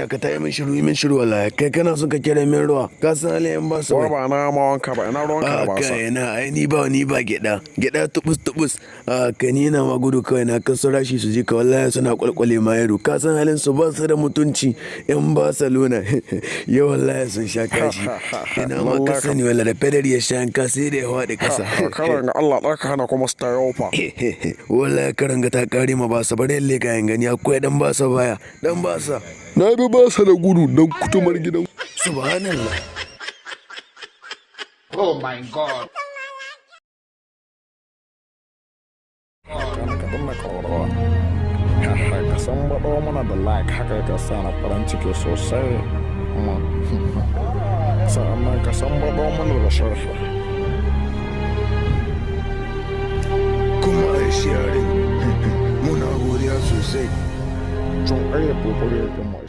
ka ta yi min shiru wallahi kai kana son ka kira min ruwa ka san halayen ba su ba na ma wanka ba ina ruwanka da basa kai na ai ni ba gida tubus ka ni na ma gudu kawai na kan rashi su ji ka wallahi suna kwalkwale ma yaro ka san halin su ba su da mutunci yan Barcelona ya wallahi sun sha kashi ina ma ka sani wallahi da fedar ya sha ka sai da ya faɗi kasa karan ga Allah ɗaka hana kuma su tayo fa wallahi karanga ta kare ma basa bare yalle ka gani akwai dan basa baya dan basa na bi basa da gudu dan kutumar gidan subhanallah Oh my God. kana ka danna kawarwa ka san baɗo mana da like haka ka sa na farin ciki sosai sa'annan ka san baɗo mana da sharfa kuma ai sharing muna godiya sosai tun ayyuka kokari kan mai